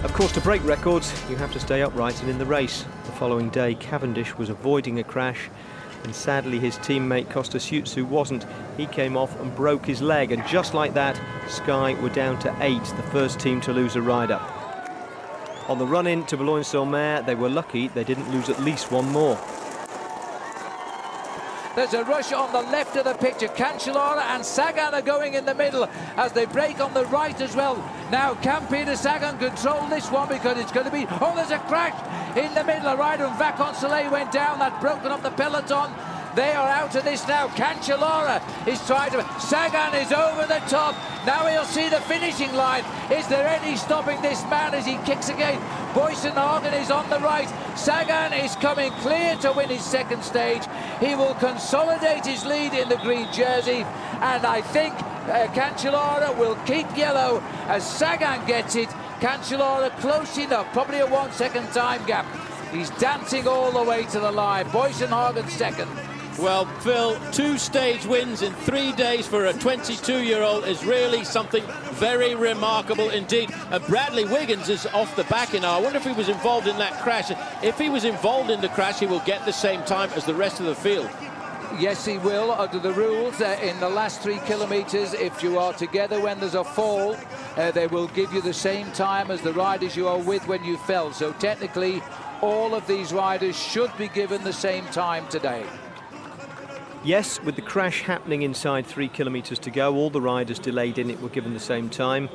Of course, to break records, you have to stay upright and in the race. The following day, Cavendish was avoiding a crash, and sadly his teammate Kostasutsu wasn't. He came off and broke his leg, and just like that, Sky were down to 8, the first team to lose a rider. On the run-in to Boulogne-sur-Mer, they were lucky they didn't lose at least one more. There's a rush on the left of the picture. Cancellara and Sagan are going in the middle as they break on the right as well. Now, can Peter Sagan control this one? Because it's going to be... Oh, there's a crash in the middle. A rider and Vacon Soleil went down. That's broken up the peloton. They are out of this now. Cancellara is trying to... Sagan is over the top. Now he'll see the finishing line. Is there any stopping this man as he kicks again? Boysenhagen is on the right. Sagan is coming clear to win his second stage. He will consolidate his lead in the green jersey. And I think Cancellara will keep yellow as Sagan gets it. Cancellara close enough, probably a 1 second time gap. He's dancing all the way to the line. Boysenhagen second. Well, Phil, 2 stage wins in 3 days for a 22-year-old is really something very remarkable indeed. And Bradley Wiggins is off the back now. I wonder if he was involved in that crash. If he was involved in the crash, he will get the same time as the rest of the field. Yes, he will, under the rules. In the last 3 kilometres, if you are together when there's a fall, they will give you the same time as the riders you are with when you fell. So technically, all of these riders should be given the same time today. Yes, with the crash happening inside 3 kilometres to go, all the riders delayed in it were given the same time.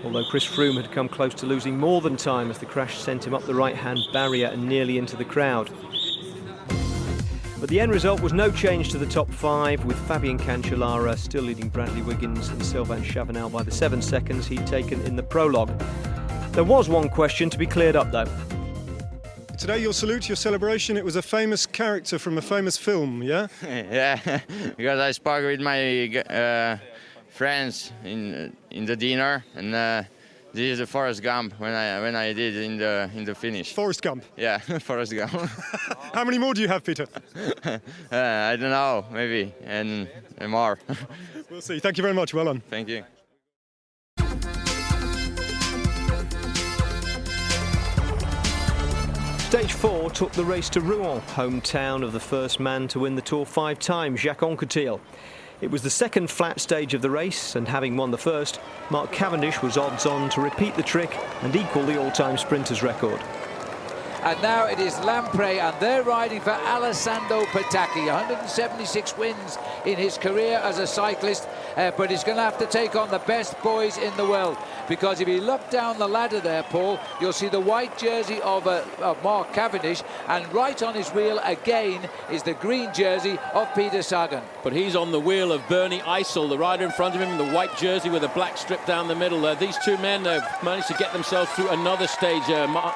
Although Chris Froome had come close to losing more than time as the crash sent him up the right-hand barrier and nearly into the crowd. But the end result was no change to the top 5, with Fabian Cancellara still leading Bradley Wiggins and Sylvain Chavanel by the 7 seconds he'd taken in the prologue. There was one question to be cleared up, though. Today, your salute, your celebration, it was a famous character from a famous film, yeah? Yeah, because I spoke with my friends in the dinner, and this is the Forrest Gump when I did in the finish. Forrest Gump? Yeah, Forrest Gump. How many more do you have, Peter? I don't know, maybe, and more. We'll see. Thank you very much. Well done. Thank you. Stage 4 took the race to Rouen, hometown of the first man to win the Tour 5 times, Jacques Anquetil. It was the second flat stage of the race, and having won the first, Mark Cavendish was odds-on to repeat the trick and equal the all-time sprinters record. And now it is Lamprey, and they're riding for Alessandro Petacchi. 176 wins in his career as a cyclist, but he's going to have to take on the best boys in the world. Because if you look down the ladder there, Paul, you'll see the white jersey of Mark Cavendish, and right on his wheel again is the green jersey of Peter Sagan. But he's on the wheel of Bernie Eisel, the rider in front of him in the white jersey with a black strip down the middle. These 2 men have managed to get themselves through another stage.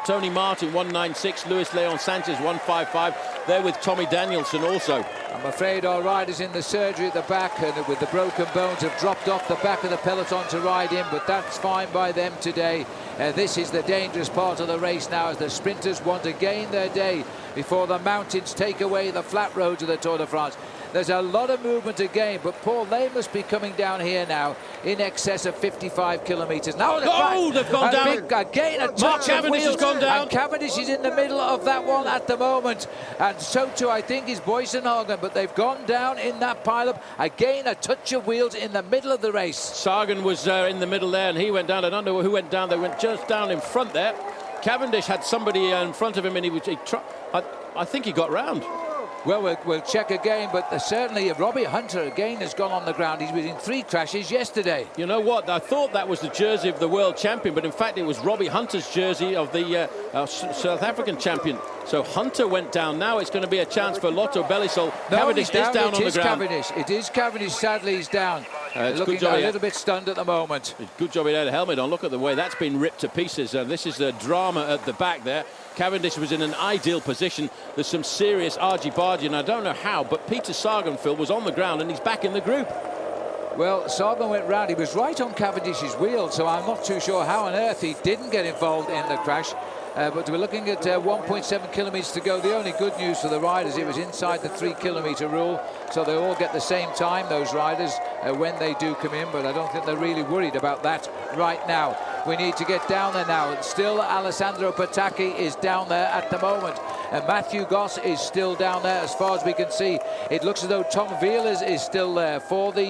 Tony Martin, 196, Luis Leon Sanchez, 155. They're with Tommy Danielson also. I'm afraid our riders in the surgery at the back and with the broken bones have dropped off the back of the peloton to ride in, but that's fine by them today. This is the dangerous part of the race now, as the sprinters want to gain their day before the mountains take away the flat roads of the Tour de France. There's a lot of movement to gain, but Paul, they must be coming down here now in excess of 55 kilometres. Now, they've gone down. Again, a touch Mark Cavendish has gone down. And Cavendish is in the middle of that one at the moment. And so too, I think, is Boysenhagen, but they've gone down in that pile-up. Again, a touch of wheels in the middle of the race. Sagan was in the middle there, and he went down. I don't know who went down. They went just down in front there. Cavendish had somebody in front of him, and I think he got round. Well, we'll check again, but certainly Robbie Hunter again has gone on the ground. He was in 3 crashes yesterday. You know what? I thought that was the jersey of the world champion, but in fact it was Robbie Hunter's jersey of the South African champion. So Hunter went down. Now it's going to be a chance for Lotto Belisol. No, Cavendish is down on the ground. It is Cavendish. Sadly, he's down. Looking a little bit stunned at the moment. Good job he had a helmet on. Look at the way that's been ripped to pieces. This is the drama at the back there. Cavendish was in an ideal position. There's some serious argy-bargy, and I don't know how, but Peter Sagan, Phil, was on the ground, and he's back in the group. Well, Sagan went round. He was right on Cavendish's wheel, so I'm not too sure how on earth he didn't get involved in the crash. But we're looking at 1.7 kilometres to go. The only good news for the riders, it was inside the 3 kilometre rule, so they all get the same time, those riders, when they do come in, but I don't think they're really worried about that right now. We need to get down there now. Still, Alessandro Patacchi is down there at the moment. And Matthew Goss is still down there as far as we can see. It looks as though Tom Wieles is still there for the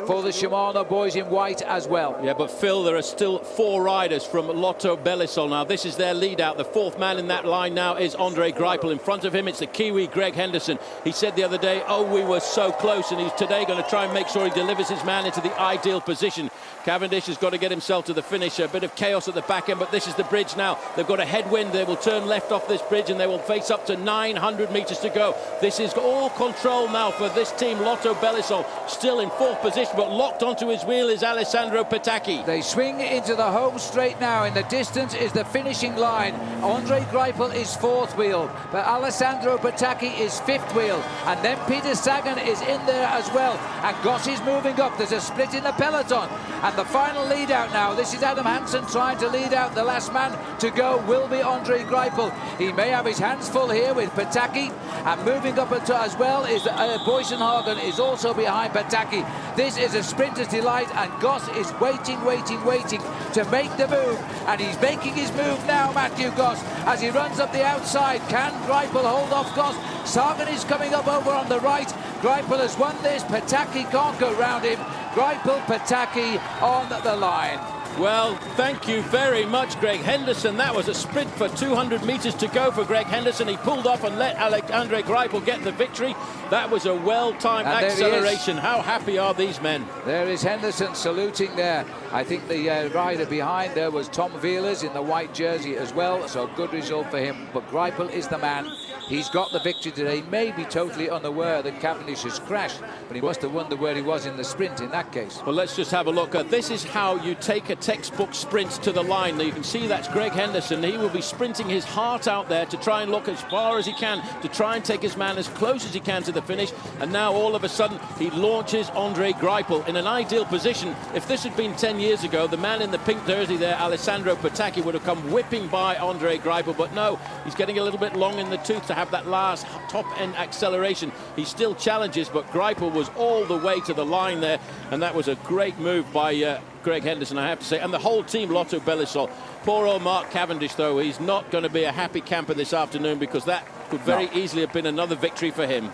Shimano boys in white as well. Yeah, but Phil, there are still 4 riders from Lotto Belisol now. This is their lead out. The 4th man in that line now is Andre Greipel. In front of him, it's the Kiwi Greg Henderson. He said the other day, oh, we were so close, and he's today going to try and make sure he delivers his man into the ideal position. Cavendish has got to get himself to the finish. A bit of chaos at the back end, but this is the bridge now. They've got a headwind. They will turn left off this bridge, and they will face up to 900 metres to go. This is all control now for this team. Lotto Belisol still in 4th position, but locked onto his wheel is Alessandro Patacchi. They swing into the home straight now. In the distance is the finishing line. Andre Greipel is 4th wheel, but Alessandro Patacchi is 5th wheel. And then Peter Sagan is in there as well. And Goss is moving up. There's a split in the peloton. And the final lead out now. This is Adam Hansen trying to lead out. The last man to go will be Andre Greipel. He may have his hands full here with Patacchi. And moving up as well is Boysenhagen is also behind Patacchi. This is a sprinter's delight, and Goss is waiting to make the move. And he's making his move now, Matthew Goss, as he runs up the outside. Can Greipel hold off Goss? Sagan is coming up over on the right. Greipel has won this. Patacchi can't go round him. Greipel, Patacchi on the line. Well, thank you very much, Greg Henderson. That was a sprint for 200 metres to go for Greg Henderson. He pulled off and let Andre Greipel get the victory. That was a well-timed acceleration. How happy are these men? There is Henderson saluting there. I think the rider behind there was Tom Wieles in the white jersey as well, so good result for him. But Greipel is the man. He's got the victory today. May be totally unaware that Cavendish has crashed, but he must have wondered where he was in the sprint in that case. Well, let's just have a look. This is how you take a textbook sprint to the line. Now, you can see that's Greg Henderson. He will be sprinting his heart out there to try and look as far as he can, to try and take his man as close as he can to the finish. And now, all of a sudden, he launches Andre Greipel in an ideal position. If this had been 10 years ago, the man in the pink jersey there, Alessandro Patacchi, would have come whipping by Andre Greipel. But no, he's getting a little bit long in the tooth to have that last top-end acceleration. He still challenges, but Greipel was all the way to the line there, and that was a great move by Greg Henderson, I have to say, and the whole team, Lotto Belisol. Poor old Mark Cavendish, though, he's not going to be a happy camper this afternoon, because that could very easily have been another victory for him.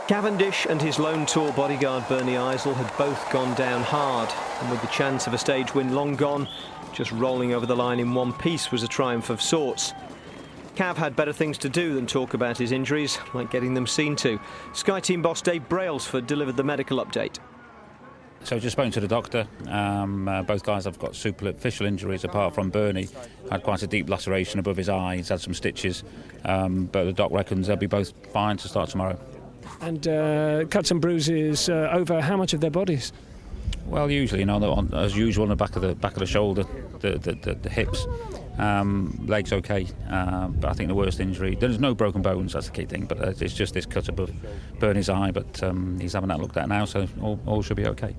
Cavendish and his lone tour bodyguard Bernie Eisel had both gone down hard, and with the chance of a stage win long gone, just rolling over the line in one piece was a triumph of sorts. Cav had better things to do than talk about his injuries, like getting them seen to. Sky Team boss Dave Brailsford delivered the medical update. So just spoken to the doctor. Both guys have got superficial injuries, apart from Bernie. Had quite a deep laceration above his eye. He's had some stitches, but the doc reckons they'll be both fine to start tomorrow. And cuts and bruises over how much of their bodies? Well, usually, as usual, on the back of the shoulder, the hips. Legs okay, but I think the worst injury, there's no broken bones, that's the key thing, but it's just this cut above Bernie's eye, but he's having that looked at now, so all should be okay.